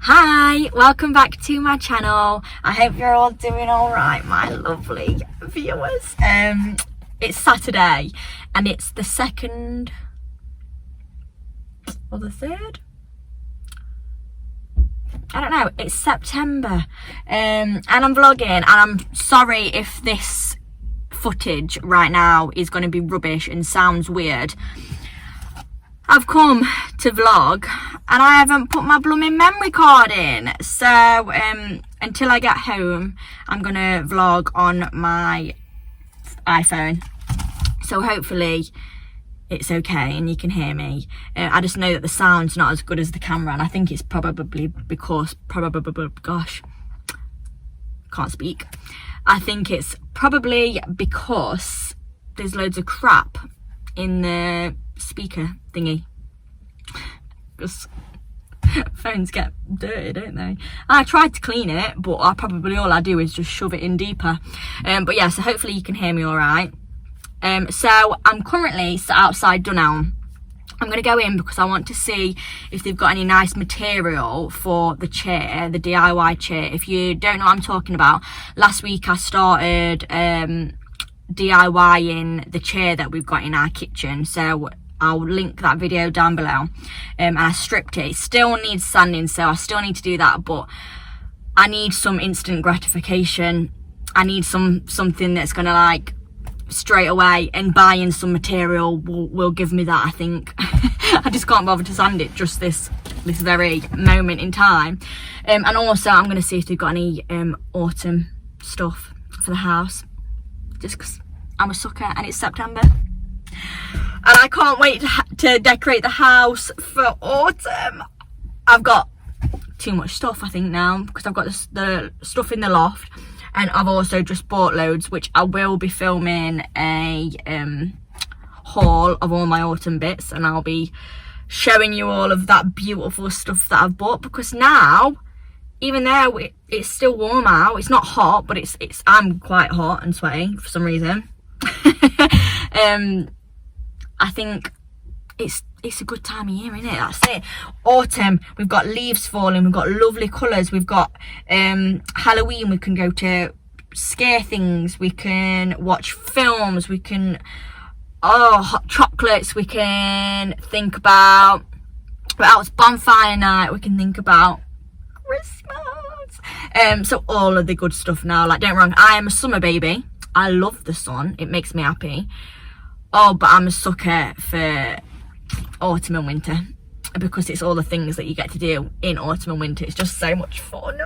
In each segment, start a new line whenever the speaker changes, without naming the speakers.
Hi, welcome back to my channel. I hope you're all doing all right, my lovely viewers. It's Saturday and it's the 2nd or the 3rd, I don't know, it's September, and I'm vlogging, and I'm sorry if this footage right now is going to be rubbish and sounds weird. I've come to vlog and I haven't put my blooming memory card in, so until I get home I'm gonna vlog on my iPhone, so hopefully it's okay and you can hear me. I just know that the sound's not as good as the camera, and I think it's probably because gosh, can't speak. I think it's probably because there's loads of crap in the speaker thingy, because phones get dirty, don't they? I tried to clean it, but all I do is just shove it in deeper. But yeah, so hopefully you can hear me all right. So I'm currently sat outside Dunelm. I'm going to go in because I want to see if they've got any nice material for the chair, the DIY chair. If you don't know what I'm talking about, last week I started DIYing the chair that we've got in our kitchen, so I'll link that video down below. And I stripped it. It still needs sanding, so I still need to do that, but I need some instant gratification. I need something that's gonna, like, straight away, and buying some material will give me that, I think. I just can't bother to sand it just this very moment in time. And also I'm gonna see if they've got any autumn stuff for the house, just because I'm a sucker and it's September and I can't wait to decorate the house for autumn. I've got too much stuff, I think, now, because I've got the stuff in the loft, and I've also just bought loads, which I will be filming a haul of all my autumn bits, and I'll be showing you all of that beautiful stuff that I've bought, because now, even though it's still warm out, it's not hot, but I'm quite hot and sweaty for some reason. I think it's a good time of year, isn't it? That's it. Autumn, we've got leaves falling, we've got lovely colours, we've got Halloween, we can go to scare things, we can watch films, we can hot chocolates, we can think about what else, bonfire night, we can think about Christmas. So all of the good stuff now. Like, don't get me wrong, I am a summer baby. I love the sun, it makes me happy. Oh, but I'm a sucker for autumn and winter, because it's all the things that you get to do in autumn and winter. It's just so much fun.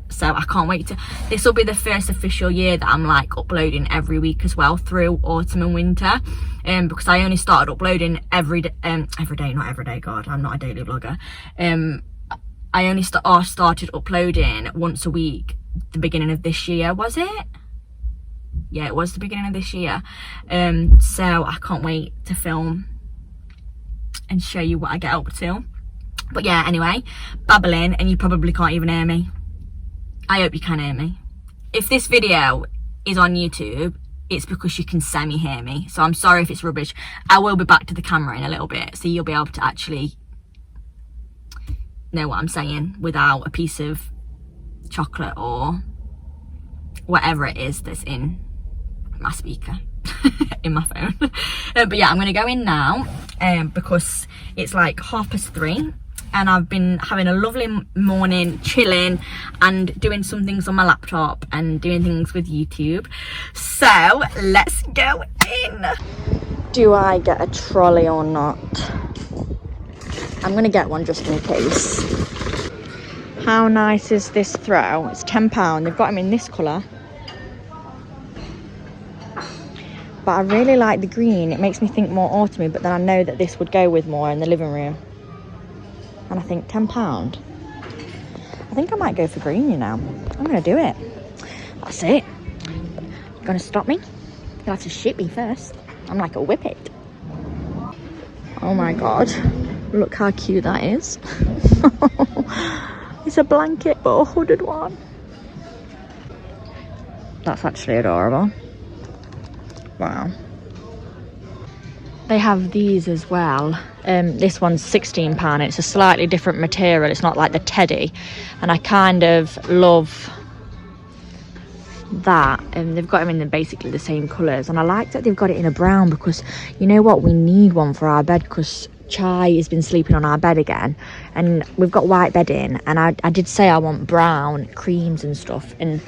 So I can't wait to, this will be the first official year that I'm like uploading every week as well through autumn and winter, because I only started uploading every day, not every day, god, I'm not a daily vlogger. I only started uploading once a week the beginning of this year, was it? Yeah, it was the beginning of this year. So I can't wait to film and show you what I get up to. But yeah, anyway, babbling, and you probably can't even hear me. I hope you can hear me. If this video is on YouTube, it's because you can semi-hear me. So I'm sorry if it's rubbish. I will be back to the camera in a little bit, so you'll be able to actually know what I'm saying without a piece of chocolate or whatever it is that's in my speaker in my phone. But yeah, I'm gonna go in now because it's like 3:30 and I've been having a lovely morning chilling and doing some things on my laptop and doing things with YouTube. So let's go in. Do I get a trolley or not? I'm gonna get one just in case. How nice is this throw? It's £10. They've got them in this colour, but I really like the green. It makes me think more autumny, but then I know that this would go with more in the living room. And I think £10. I think I might go for green, you know. I'm gonna do it. That's it. You're gonna stop me? You'll have to shoot me first. I'm like a whippet. Oh my god. Look how cute that is. It's a blanket, but a hooded one. That's actually adorable. Wow. They have these as well. This one's £16. It's a slightly different material. It's not like the teddy. And I kind of love that. And they've got them in basically the same colours. And I like that they've got it in a brown, because you know what? We need one for our bed, because Chai has been sleeping on our bed again. And we've got white bedding. And I did say I want brown creams and stuff. And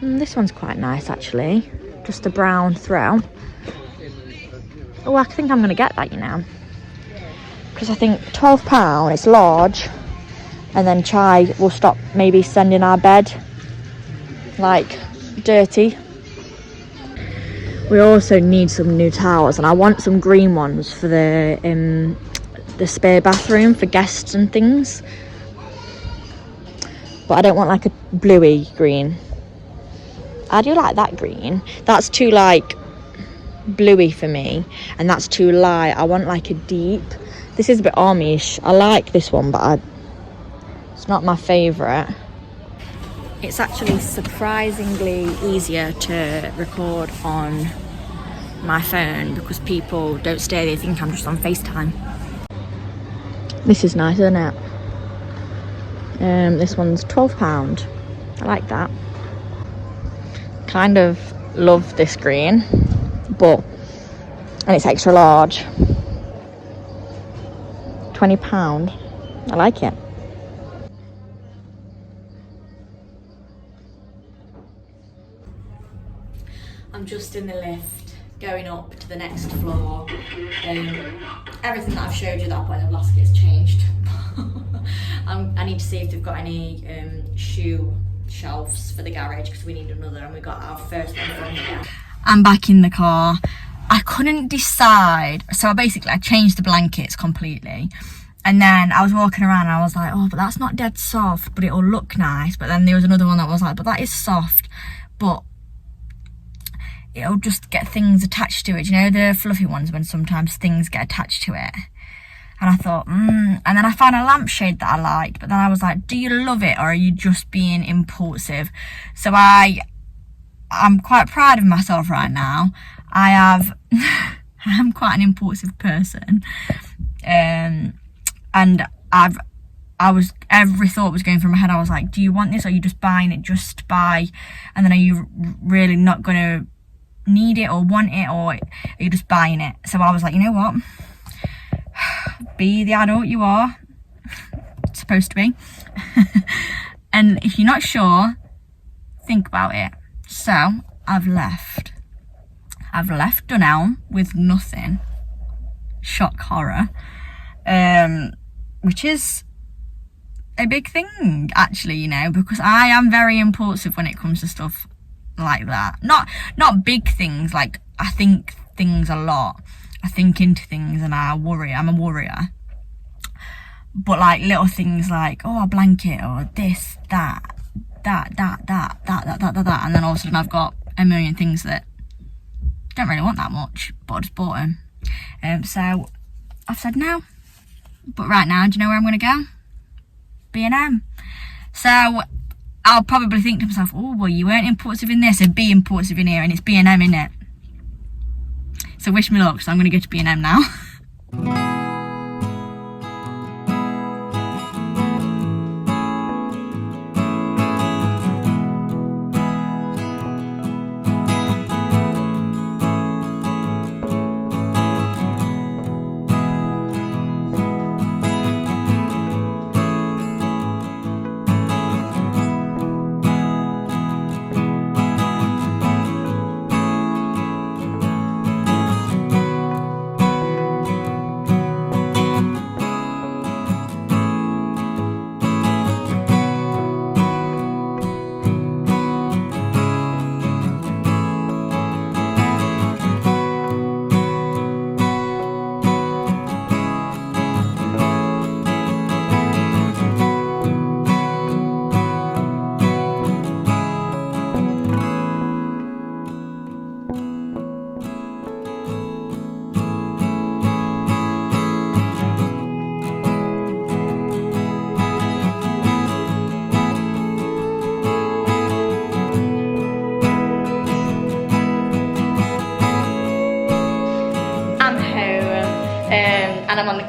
this one's quite nice, actually. Just a brown throw. Oh, I think I'm going to get that, you know. Because I think £12, it's large. And then Chai will stop maybe sending our bed, like, dirty. We also need some new towels. And I want some green ones for the spare bathroom for guests and things. But I don't want, like, a bluey green. I do like that green. That's too, like, bluey for me, and that's too light. I want like a deep. This is a bit army-ish. I like this one, but it's not my favourite. It's actually surprisingly easier to record on my phone, because people don't stay, they think I'm just on FaceTime. This is nice, isn't it? This one's £12. I like that. Kind of love this green, and it's extra large. £20. I like it. I'm just in the lift going up to the next floor. Everything that I've showed you that point of last has changed. I need to see if they've got any shoe shelves for the garage, because we need another, and we got our first one from here. I'm back in the car. I couldn't decide, so basically I changed the blankets completely, and then I was walking around and I was like, oh, but that's not dead soft, but it'll look nice. But then there was another one that was like, but that is soft, but it'll just get things attached to it. You know, the fluffy ones, when sometimes things get attached to it. And I thought, and then I found a lampshade that I liked, but then I was like, do you love it, or are you just being impulsive? So I'm quite proud of myself right now. I'm quite an impulsive person. And every thought was going through my head. I was like, do you want this, or are you just buying it just to buy? And then are you really not going to need it or want it, or are you just buying it? So I was like, you know what? Be the adult you are supposed to be. And if you're not sure, think about it. So I've left Dunelm with nothing. Shock horror. Which is a big thing, actually, you know, because I am very impulsive when it comes to stuff like that. Not big things, like I think things a lot. I think into things and I worry. I'm a worrier. But like little things like, oh, a blanket, or this, that, and then all of a sudden I've got a million things that don't really want that much, but I just bought them. So I've said no. But right now, do you know where I'm going to go? B&M. So I'll probably think to myself, oh, well, you weren't impulsive in this, so be impulsive in here, and it's B&M, innit? So wish me luck, so I'm going to go to B&M now.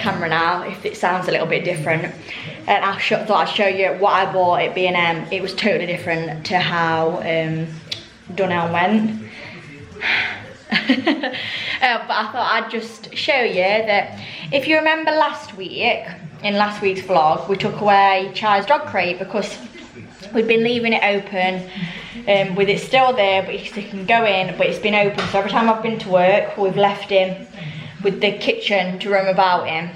camera now if it sounds a little bit different. And I thought I'd show you what I bought at B&M. It was totally different to how Dunelm went. But I thought I'd just show you that if you remember last week, in last week's vlog, we took away Chai's dog crate because we'd been leaving it open with it still there, but he can go in, but it's been open. So every time I've been to work, we've left him with the kitchen to roam about in.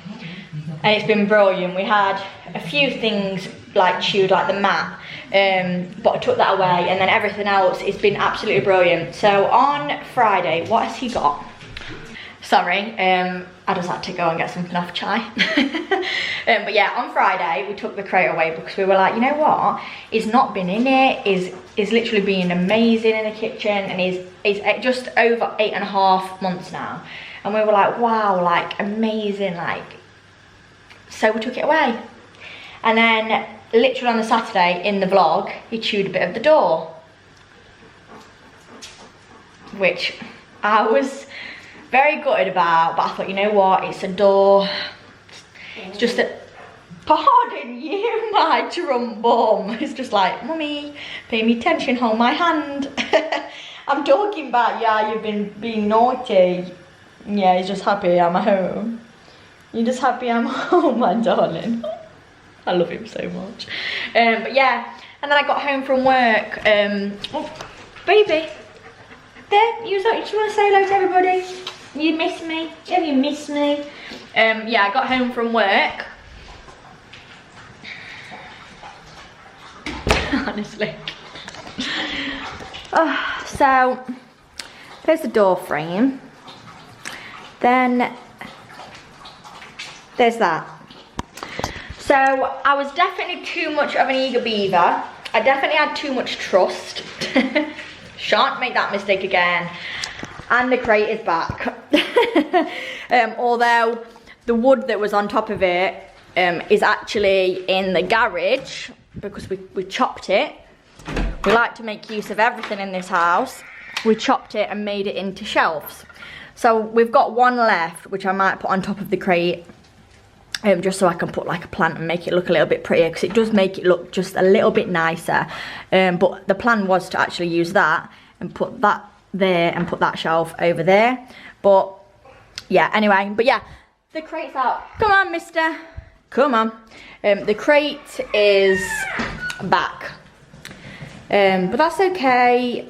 And it's been brilliant. We had a few things like chewed, like the mat, but I took that away, and then everything else has been absolutely brilliant. So on Friday, what has he got? Sorry, I just had to go and get something off Chai. But yeah, on Friday, we took the crate away because we were like, you know what? He's not been in it. He's literally been amazing in the kitchen, and he's just over 8.5 months now. And we were like, wow, like amazing, like. So we took it away. And then literally on the Saturday in the vlog, he chewed a bit of the door. Which I was very gutted about, but I thought, you know what, it's a door. It's just that, pardon you, my drum bum. It's just like, mummy, pay me attention, hold my hand. I'm talking about, yeah, you've been being naughty. Yeah, he's just happy I'm home. You're just happy I'm home, my darling. I love him so much. But yeah, and then I got home from work. Oh, baby. There, you just want to say hello to everybody? You miss me? Have you missed me? Yeah, I got home from work. Honestly. Oh, so, there's the door frame. Then, there's that. So, I was definitely too much of an eager beaver. I definitely had too much trust. Shan't make that mistake again. And the crate is back. Although the wood that was on top of it is actually in the garage because we chopped it. We like to make use of everything in this house. We chopped it and made it into shelves. So we've got one left, which I might put on top of the crate. Just so I can put like a plant and make it look a little bit prettier, because it does make it look just a little bit nicer. But the plan was to actually use that and put that there and put that shelf over there. But yeah, anyway, but yeah, the crate's out. Come on, mister, come on. The crate is back, but that's okay.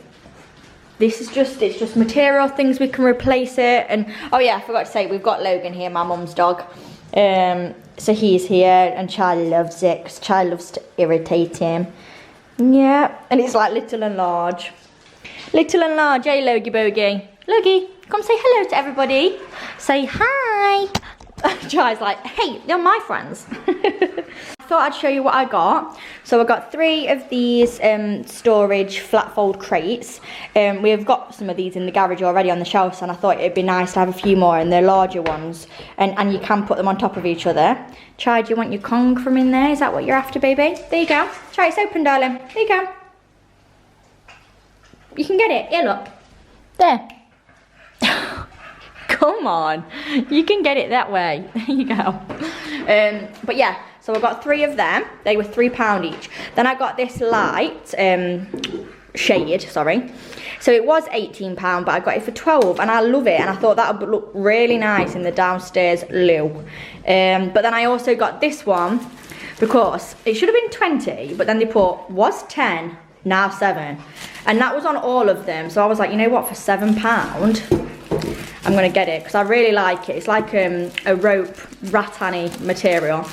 This is just, it's just material things, we can replace it. And oh yeah, I forgot to say, we've got Logan here, my mum's dog. So he's here, and Chai loves it because Chai loves to irritate him. Yeah, and it's like little and large. Little and large, hey Logie Bogie. Logie, come say hello to everybody. Say hi. Chai's like, hey, they're my friends. I thought I'd show you what I got. So I got 3 of these storage flat fold crates. We've got some of these in the garage already on the shelves, and I thought it'd be nice to have a few more, and they're larger ones, and you can put them on top of each other. Chai, do you want your Kong from in there? Is that what you're after, baby? There you go. Chai, it's open, darling. There you go. You can get it. Yeah, look. There. Come on. You can get it that way. There you go. But yeah. So I got 3 of them. They were £3 each. Then I got this light shade, sorry. So it was £18, but I got it for 12, and I love it. And I thought that would look really nice in the downstairs loo. But then I also got this one because it should have been 20, but then they put was 10, now 7, and that was on all of them. So I was like, you know what? For £7, I'm gonna get it because I really like it. It's like a rope rattan-y material.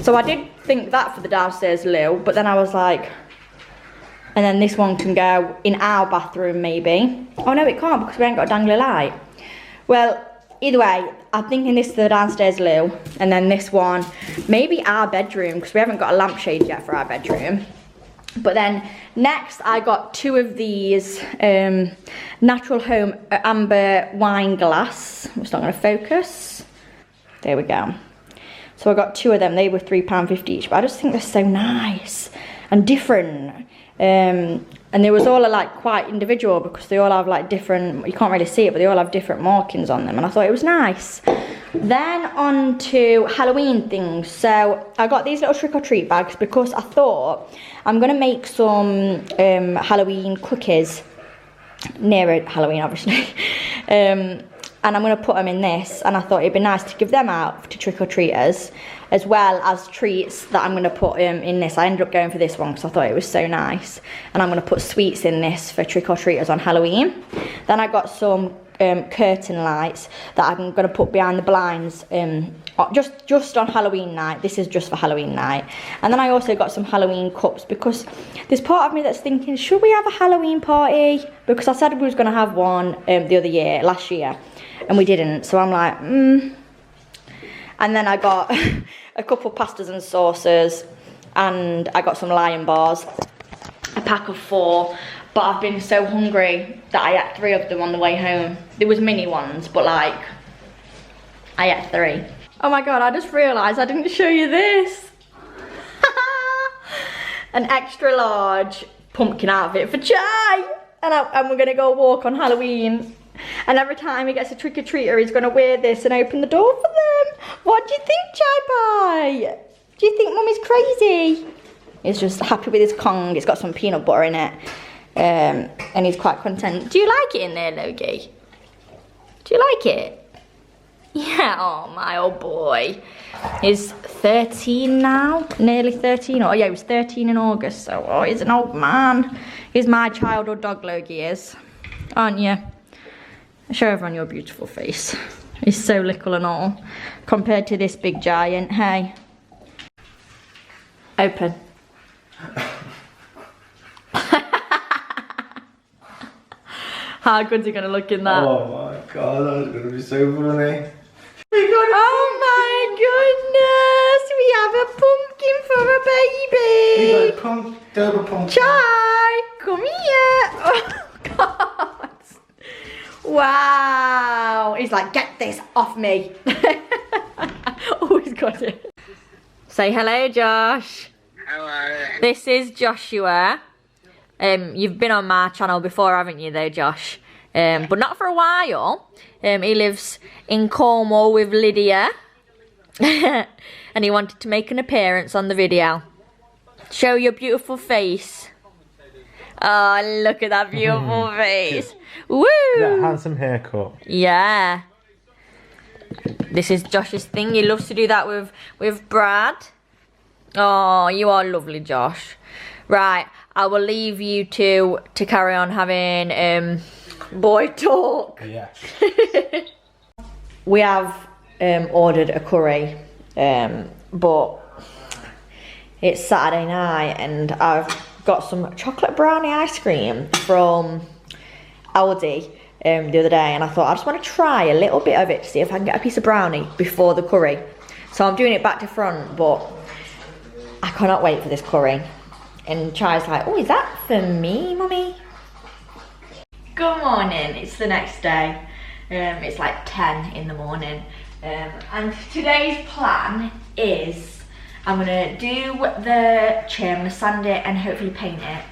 So I did think that for the downstairs loo, but then I was like, and then this one can go in our bathroom maybe. Oh no, it can't because we ain't got a dangly light. Well, either way, I'm thinking this for the downstairs loo, and then this one, maybe our bedroom, because we haven't got a lampshade yet for our bedroom. But then next I got 2 of these Natural Home amber wine glass. It's not gonna focus. There we go. So I got 2 of them. They were £3.50 each, but I just think they're so nice. and different. And they was all like quite individual because they all have like different, you can't really see it, but they all have different markings on them, and I thought it was nice. Then on to Halloween things. So I got these little trick or treat bags because I thought I'm gonna make some Halloween cookies near Halloween, obviously. And I'm going to put them in this, and I thought it'd be nice to give them out to trick-or-treaters, as well as treats that I'm going to put in this. I ended up going for this one because I thought it was so nice, and I'm going to put sweets in this for trick-or-treaters on Halloween. Then I got some curtain lights that I'm going to put behind the blinds just on Halloween night. This is just for Halloween night. And then I also got some Halloween cups because there's part of me that's thinking, should we have a Halloween party? Because I said we was going to have one last year, and we didn't. So I'm like, And then I got a couple pastas and sauces, and I got some Lion bars, a pack of 4. But I've been so hungry that I ate 3 of them on the way home. There was mini ones, but like, I ate 3. Oh my God, I just realised I didn't show you this. An extra large pumpkin outfit for Chai. And we're gonna go walk on Halloween. And every time he gets a trick-or-treater, he's gonna wear this and open the door for them. What do you think, Chai Pie? Do you think Mummy's crazy? He's just happy with his Kong. It's got some peanut butter in it. And he's quite content. Do you like it in there, Logie? Do you like it? Yeah, oh my old boy. He's 13 now, nearly 13. Oh yeah, he was 13 in August, so oh, he's an old man. He's my childhood dog, Logie is. Aren't you? Show everyone your beautiful face. He's so little and all, compared to this big giant, hey. Open. How good's he gonna look in that?
Oh my God, that's gonna be so funny.
Oh my goodness, we have a pumpkin for a baby.
Double pumpkin.
Chai, come here. Oh God. Wow. He's like, get this off me. Oh, he's got it. Say hello, Josh.
Hello.
This is Joshua. You've been on my channel before, haven't you, though, Josh? But not for a while. He lives in Cornwall with Lydia. And he wanted to make an appearance on the video. Show your beautiful face. Oh, look at that beautiful face. Woo!
That handsome haircut.
Yeah. This is Josh's thing. He loves to do that with Brad. Oh, you are lovely, Josh. Right, I will leave you to carry on having boy talk.
Yeah.
We have ordered a curry, but it's Saturday night and I've got some chocolate brownie ice cream from Aldi the other day, and I thought I just want to try a little bit of it to see if I can get a piece of brownie before the curry. So I'm doing it back to front, but I cannot wait for this curry. And Chai's like, oh, is that for me, Mummy? Good morning, it's the next day. It's like 10 in the morning. And today's plan is I'm gonna do the chair, I'm gonna sand it and hopefully paint it.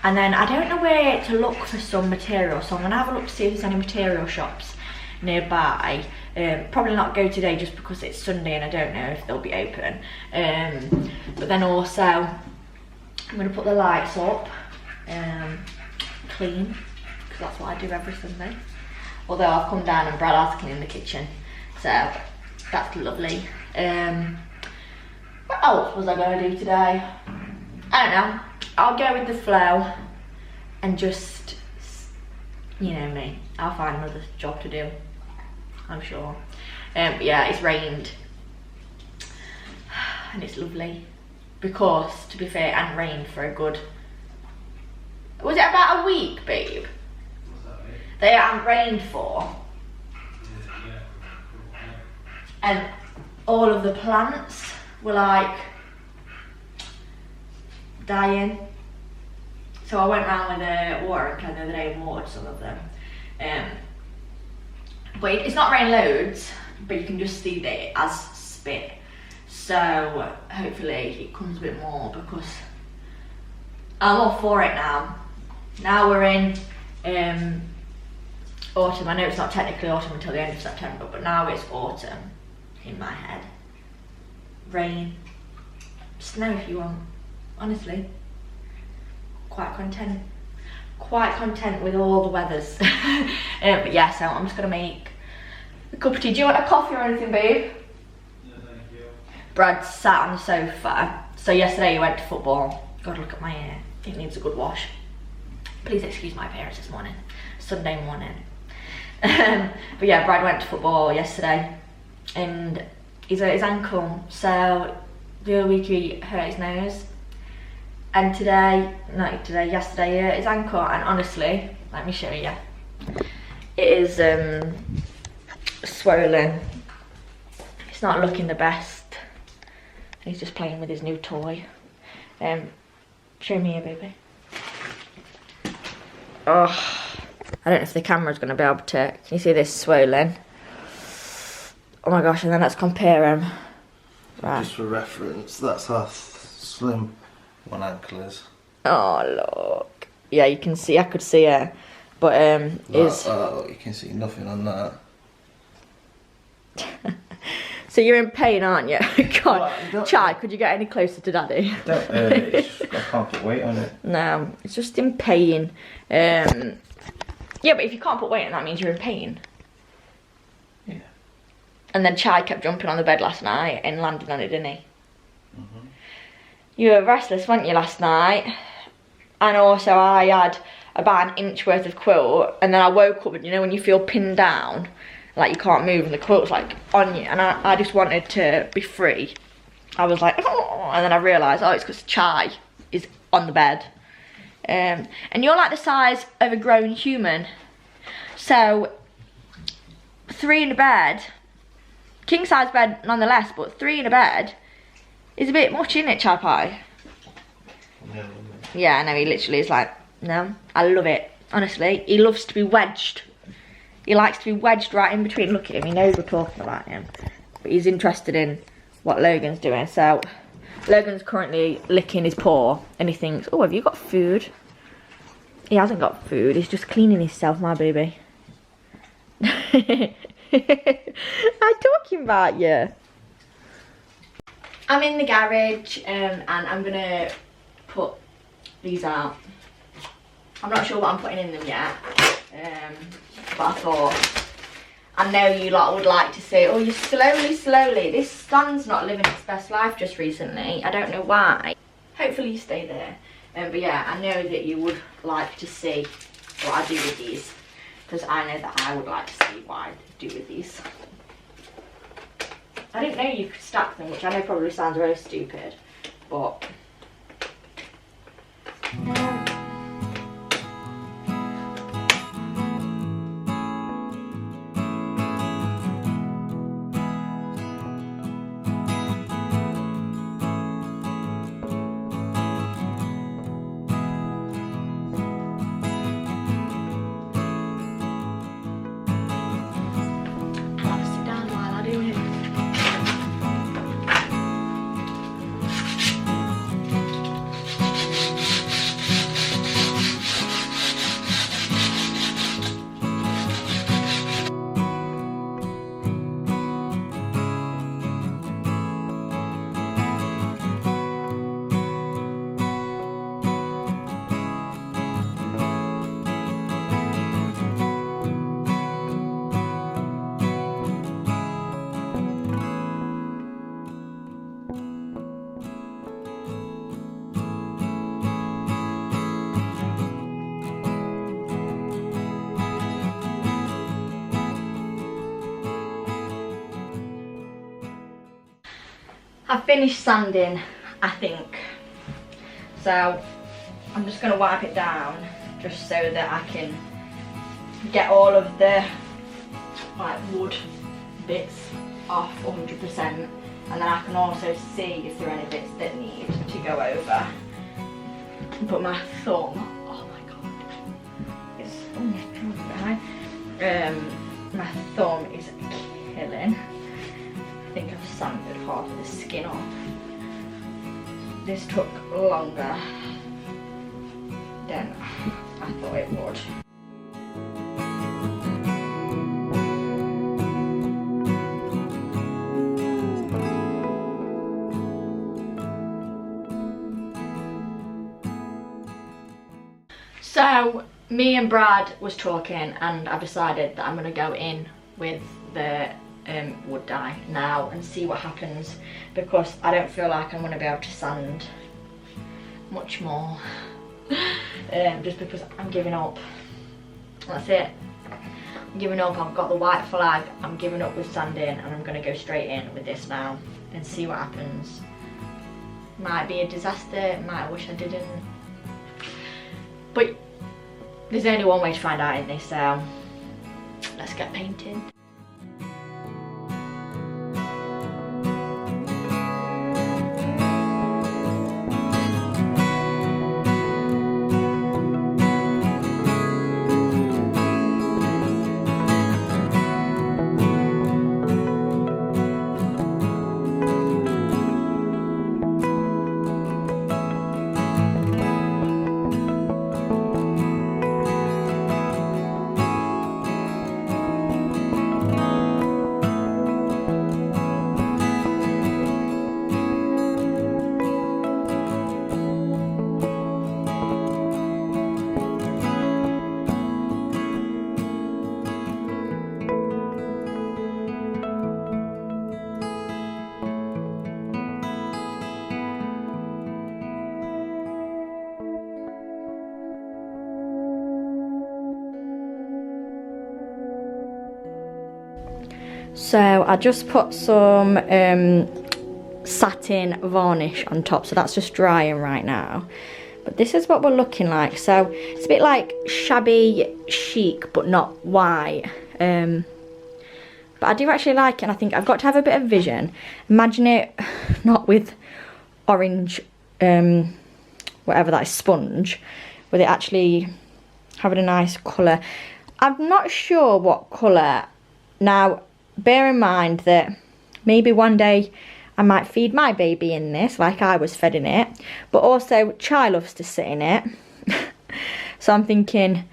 And then I don't know where to look for some material, so I'm gonna have a look to see if there's any material shops nearby. Probably not go today just because it's Sunday and I don't know if they'll be open. But then also, I'm going to put the lights up, clean, because that's what I do every Sunday. Although I've come down and Brad has cleaned the kitchen, so that's lovely. What else was I going to do today? I don't know. I'll go with the flow and just, you know me, I'll find another job to do, I'm sure. But yeah, it's rained and it's lovely because, to be fair, it hadn't rained for a good, was it about a week, babe? They hadn't rained for. And all of the plants were like dying. So I went round with a watering can the other day and watered some of them. But it's not rained loads, but you can just see that it has spit. So hopefully it comes a bit more because I'm all for it now. Now we're in autumn. I know it's not technically autumn until the end of September, but now it's autumn in my head. Rain, snow if you want, honestly. Quite content with all the weathers. But yeah, so I'm just gonna make a cup of tea. Do you want a coffee or anything, babe?
No, thank you.
Brad sat on the sofa. So yesterday he went to football. God, look at my hair. It needs a good wash. Please excuse my appearance this morning. Sunday morning. But yeah, Brad went to football yesterday and he's hurt his ankle. So the other week he hurt his nose. And yesterday he hurt his ankle. And honestly, let me show you. It is swollen. It's not looking the best. He's just playing with his new toy. Show me here, baby. Oh, I don't know if the camera's going to be able to. Can you see this swollen? Oh my gosh, and then let's compare them. Right.
Just for reference, that's how slim one ankle is.
Oh, look. Yeah, you can see, I could see it. But,
you can see nothing on that.
So you're in pain, aren't you? God,
Well,
Chad, could you get any closer to Daddy?
I can't put weight on it.
No, it's just in pain. Yeah, but if you can't put weight on that means you're in pain.
Yeah.
And then Chad kept jumping on the bed last night and landed on it, didn't he? You were restless, weren't you, last night? And also I had about an inch worth of quilt, and then I woke up and you know when you feel pinned down, like you can't move and the quilt's like on you, and I just wanted to be free. I was like, oh, and then I realised, oh, it's because Chai is on the bed. And you're like the size of a grown human. So 3 in a bed, king size bed nonetheless, but 3 in a bed is a bit much, isn't it, Chai Pie?
No.
Yeah, I know, he literally is like, no, I love it. Honestly, he loves to be wedged. He likes to be wedged right in between. Look at him, he knows we're talking about him. But he's interested in what Logan's doing. So, Logan's currently licking his paw and he thinks, oh, have you got food? He hasn't got food, he's just cleaning himself, my baby. I'm talking about you. I'm in the garage and I'm gonna put these out. I'm not sure what I'm putting in them yet, but I thought, I know you lot would like to see, oh, you're slowly. This stand's not living its best life just recently. I don't know why. Hopefully you stay there. But yeah, I know that you would like to see what I do with these, because I know that I would like to see what I do with these. I didn't know you could stack them, which I know probably sounds really stupid, but... I've finished sanding, I think. So I'm just gonna wipe it down just so that I can get all of the like wood bits off 100%, and then I can also see if there are any bits that need to go over. But my thumb, oh my god, it's my thumb is killing. I think I've sanded half of the skin off. This took longer didn't. I thought it would. So me and Brad was talking and I've decided that I'm going to go in with the wood dye now and see what happens, because I don't feel like I'm going to be able to sand much more. Just because I'm giving up. That's it. I'm giving up. I've got the white flag. I'm giving up with sanding and I'm going to go straight in with this now and see what happens. Might be a disaster. Might wish I didn't. But there's only one way to find out in this, so let's get painting. So I just put some satin varnish on top, so that's just drying right now. But this is what we're looking like. So it's a bit like shabby chic, but not white. But I do actually like it, and I think I've got to have a bit of vision. Imagine it not with orange, whatever that is, sponge, with it actually having a nice colour. I'm not sure what colour. Now, bear in mind that maybe one day I might feed my baby in this, like I was fed in it, but also Chai loves to sit in it. So I'm thinking,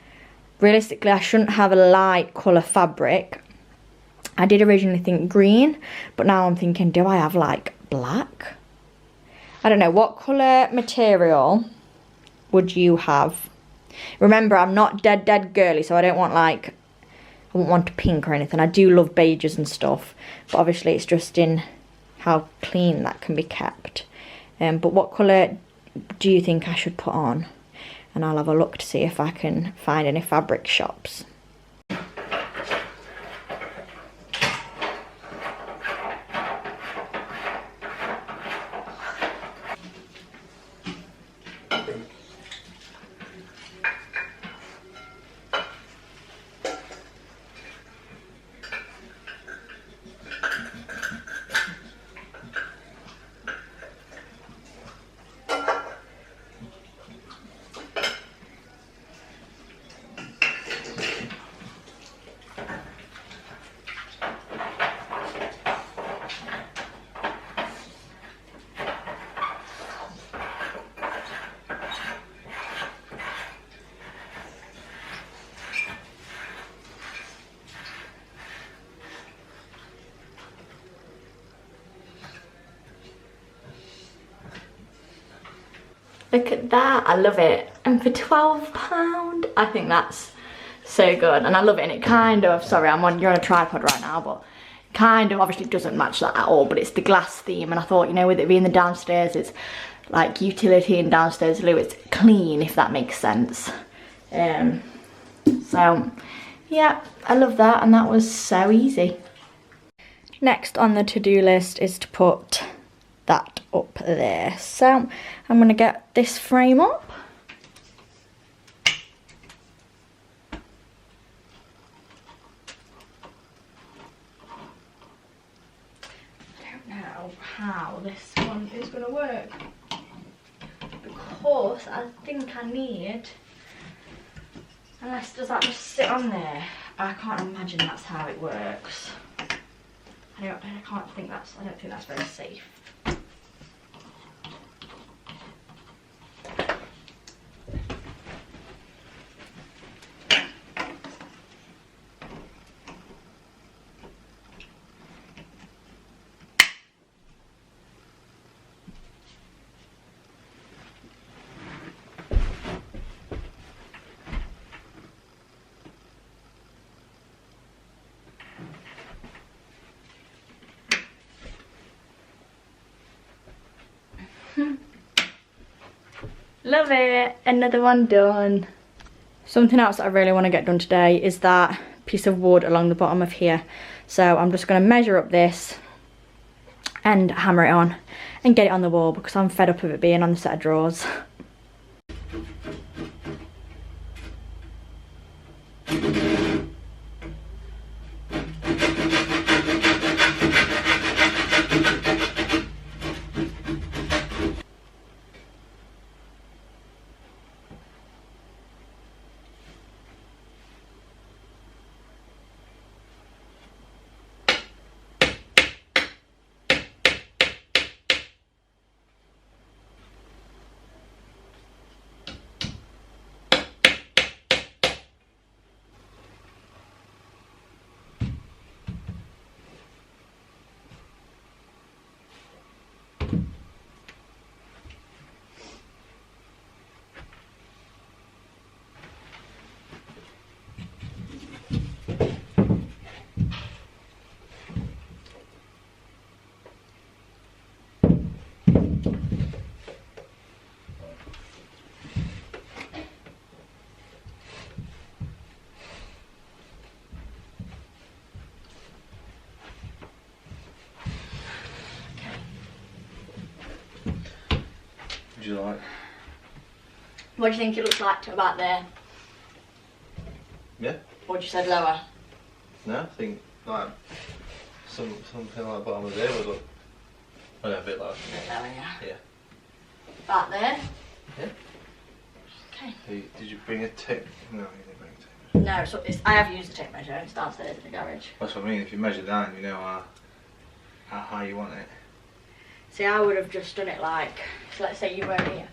realistically, I shouldn't have a light colour fabric. I did originally think green, but now I'm thinking, do I have like black? I don't know, what colour material would you have? Remember, I'm not dead girly, so I don't want like, I wouldn't want pink or anything. I do love beiges and stuff, but obviously it's just in how clean that can be kept. But what colour do you think I should put on? And I'll have a look to see if I can find any fabric shops. Look at that, I love it. And for £12, I think that's so good. And I love it, and it kind of, sorry, you're on a tripod right now, but kind of obviously doesn't match that at all, but it's the glass theme. And I thought, you know, with it being the downstairs, it's like utility and downstairs loo, it's clean, if that makes sense. So yeah, I love that, and that was so easy. Next on the to-do list is to put that up there. So I'm gonna get this frame up. I don't know how this one is gonna work, because I think I need, unless does that just sit on there? I can't imagine that's how it works. I don't think that's very safe. Love it. Another one done. Something else that I really want to get done today is that piece of wood along the bottom of here. So I'm just going to measure up this and hammer it on and get it on the wall because I'm fed up of it being on the set of drawers.
Would you like?
What do you think it looks like to about there?
Yeah.
Or you said lower?
No, I think like something like bottom of there would look. Oh, yeah, a bit lower.
A bit lower, yeah.
Yeah.
About there?
Yeah.
Okay.
Hey, did you bring a tape? No, you didn't bring a tape.
No, so I have used a tape measure. It's downstairs in the garage.
That's what I mean. If you measure down, you know how high you want it.
See, I would have just done it like, so let's say you were here.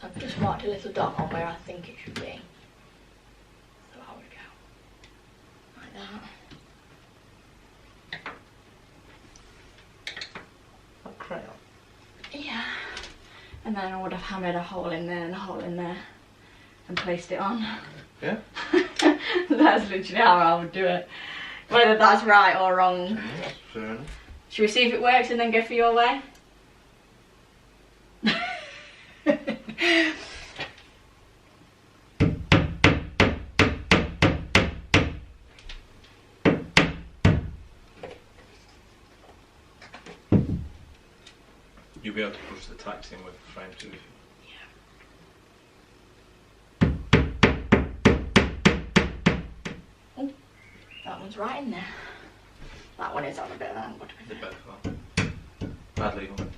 I've just marked a little dot on where I think it should be. So I would go like that.
Like crayon.
Yeah. And then I would have hammered a hole in there and a hole in there and placed it on.
Yeah.
That's literally how I would do it. Whether that's right or wrong.
That's fair enough.
Should we see if it works and then go for your way?
You'll be able to push the tacks in with the frame too.
Yeah. Oh, that one's right in there. That one is on a bit of an angle to be
The
fair.
better one. Badly one.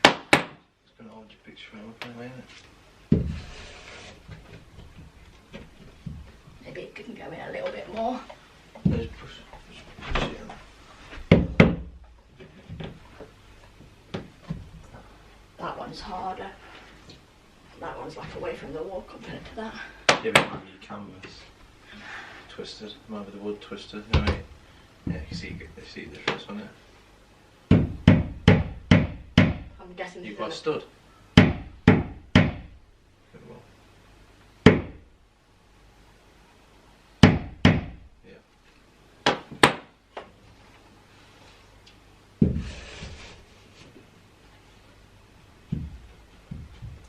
It's gonna hold your picture frame up anyway, isn't it?
Maybe it can go in a little bit more.
Just push it in.
That one's harder. That one's like away from the wall compared to that.
Yeah, but it might be your canvas twisted. It might be the wood twisted. You know what I mean? Yeah, you see the difference on it.
I'm guessing
You've
this
got a
is
stud. Yeah.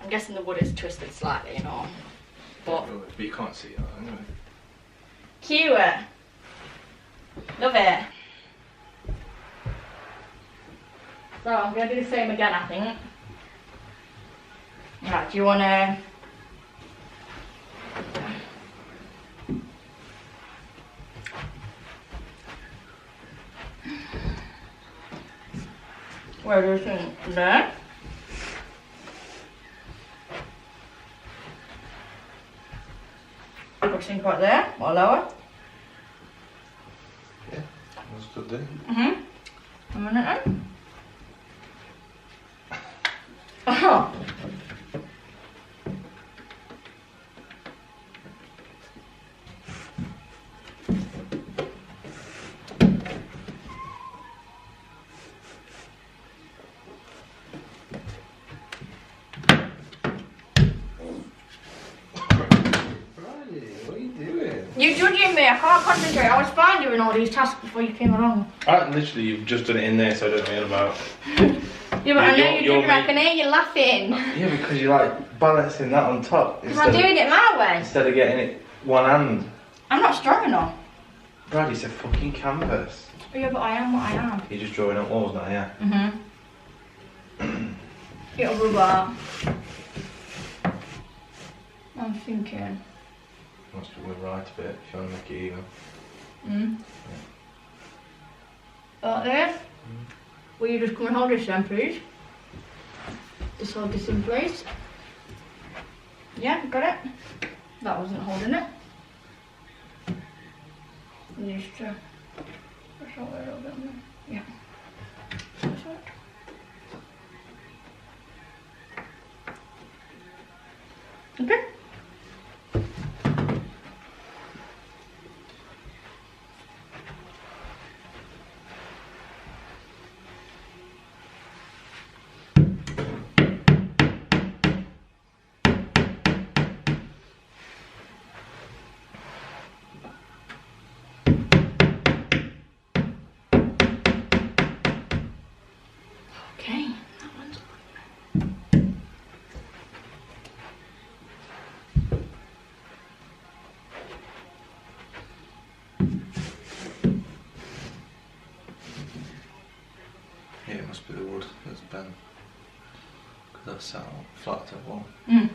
I'm guessing the wood is twisted slightly, you know. But
you can't see that anyway.
cute. Love it. So I'm going to do the same again, I think. Right, do you want to... Where do you think? There? Do you think right there or lower?
Yeah, that's good there.
A minute then. Oh.
Brydie, what are you doing?
You're judging me, I can't concentrate. I was fine doing all these tasks before you came along.
Literally, you've just done it in there, so I don't know about.
Yeah, but I know you're drinking, I can hear you laughing.
Yeah, because you're like balancing that on top.
Because I'm doing it my way.
Instead of getting it one hand.
I'm not strong enough.
Brad, it's a fucking canvas.
Oh, yeah, but I am what I am.
You're just drawing up walls now, yeah?
Mm-hmm. It'll rub out. I'm thinking.
Must be right a bit if you want to make it even.
Mm. Yeah. Like this? Will you just come and hold this then, please? Just hold this in place. Yeah, got it? That wasn't holding it. These two. Push out a little bit more. Yeah. That's it. Okay. Okay, that one's on.
Yeah, it must be the wood that's bent. Because that's sat on flat top wall.
Mm.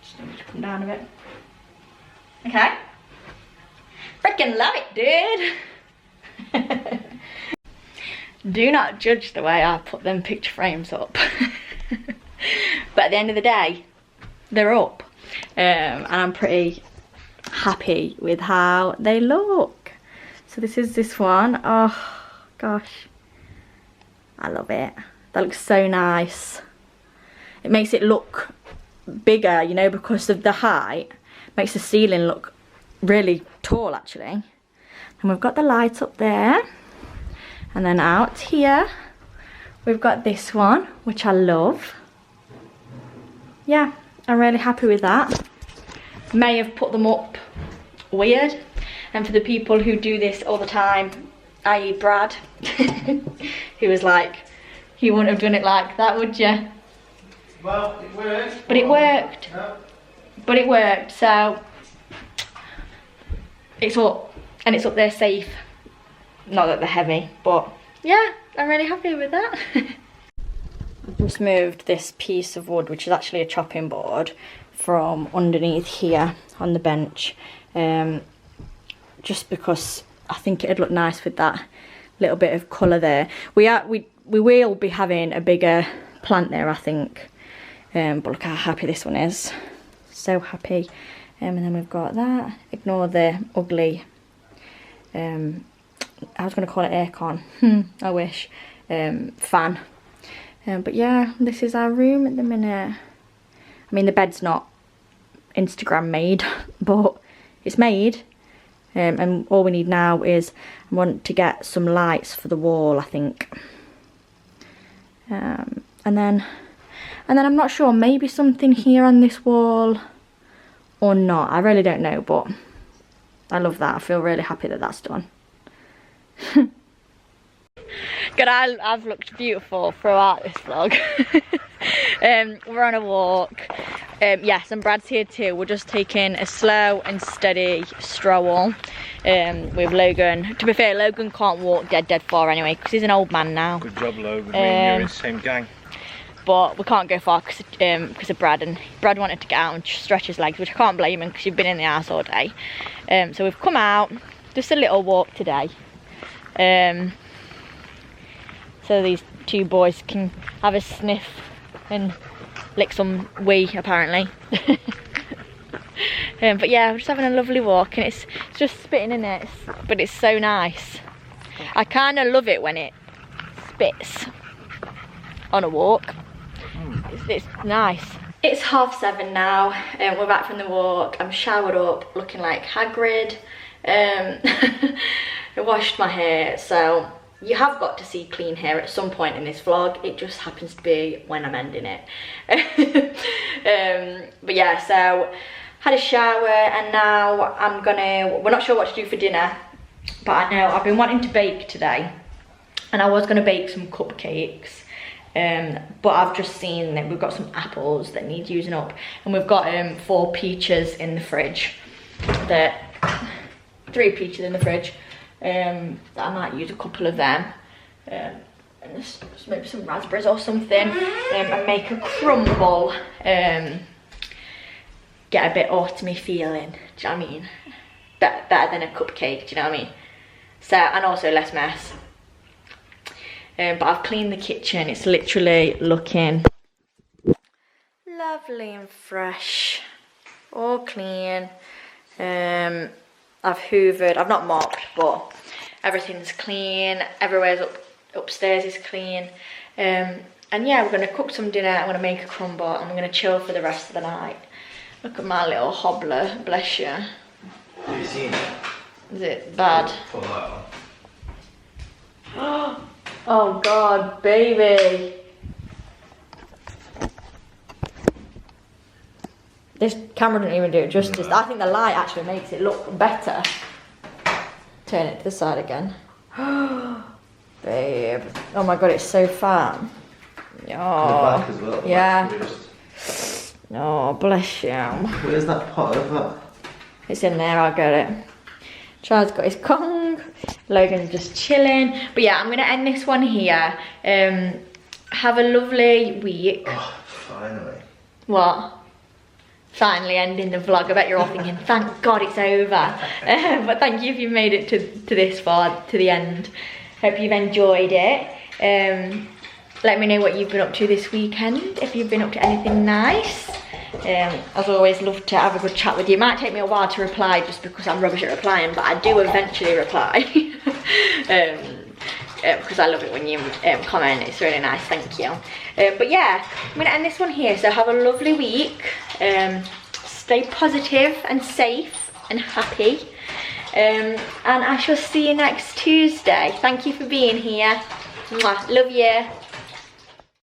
Just need to come down a bit. Okay. Freaking love it, dude. Do not judge the way I put them picture frames up. But at the end of the day, they're up. And I'm pretty happy with how they look. So this is this one. Oh gosh, I love it. That looks so nice. It makes it look bigger, you know, because of the height. Makes the ceiling look really tall actually. And we've got the light up there, and then out here we've got this one, which I love. Yeah, I'm really happy with that. May have put them up weird, and for the people who do this all the time, i.e. Brad, who was like, you wouldn't have done it like that, would you?
Well, it worked.
But it worked.
No.
But it worked, so it's up, and it's up there safe. Not that they're heavy, but yeah, I'm really happy with that. I've just moved this piece of wood, which is actually a chopping board, from underneath here on the bench, just because I think it'd look nice with that little bit of colour there. We will be having a bigger plant there, I think, but look how happy this one is. So happy. And then we've got that. Ignore the ugly, I was going to call it aircon, I wish, fan. But yeah, this is our room at the minute. I mean, the bed's not Instagram made, but it's made. And all we need now is, I want to get some lights for the wall, I think. And then I'm not sure, maybe something here on this wall or not. I really don't know, but I love that. I feel really happy that that's done. God, I've looked beautiful throughout this vlog. We're on a walk. Yes, and Brad's here too. We're just taking a slow and steady stroll with Logan. To be fair, Logan can't walk dead far anyway, because he's an old man now.
Good job, Logan. Me and you're in the same gang.
But we can't go far because of Brad, and Brad wanted to get out and stretch his legs, which I can't blame him because you've been in the house all day. So we've come out, just a little walk today. So these two boys can have a sniff and lick some wee, apparently. But yeah, we're just having a lovely walk, and it's just spitting in it, but it's so nice. I kind of love it when it spits on a walk. It's nice. It's 7:30 now, and we're back from the walk. I'm showered up, looking like Hagrid. I washed my hair, so you have got to see clean hair at some point in this vlog. It just happens to be when I'm ending it. But yeah, so had a shower, and now we're not sure what to do for dinner, but I know I've been wanting to bake today, and I was gonna bake some cupcakes, but I've just seen that we've got some apples that need using up, and we've got 4 peaches in the fridge, 3 peaches in the fridge, that I might use a couple of them, and just maybe some raspberries or something, and make a crumble, get a bit autumny feeling, do you know what I mean? Better than a cupcake, do you know what I mean? So, and also less mess. But I've cleaned the kitchen, it's literally looking lovely and fresh, all clean. I've hoovered, I've not mopped, but everything's clean, everywhere's upstairs is clean. And yeah, we're gonna cook some dinner, I'm gonna make a crumble, and we're gonna chill for the rest of the night. Look at my little hobbler, bless you.
Have you seen it?
Is it bad?
Put that on.
Oh God, baby. This camera didn't even do it justice. I think the light actually makes it look better. Turn it to the side again. Babe. Oh my God, it's so fat. Oh.
The back as well.
Yeah. Oh, bless you.
Where's that pot of that?
It's in there, I'll get it. Charles got his Kong. Logan's just chilling. But yeah, I'm going to end this one here. Have a lovely week.
Oh, finally.
What? Finally ending the vlog. I bet you're all thinking, thank God it's over. But thank you if you made it to this far, to the end. Hope you've enjoyed it. Let me know what you've been up to this weekend, if you've been up to anything nice. As always, love to have a good chat with you. It might take me a while to reply just because I'm rubbish at replying, but I do eventually reply. Because I love it when you comment, it's really nice, thank you. But yeah, I'm going to end this one here, so have a lovely week. Stay positive and safe and happy. And I shall see you next Tuesday. Thank you for being here. Mwah. Love you.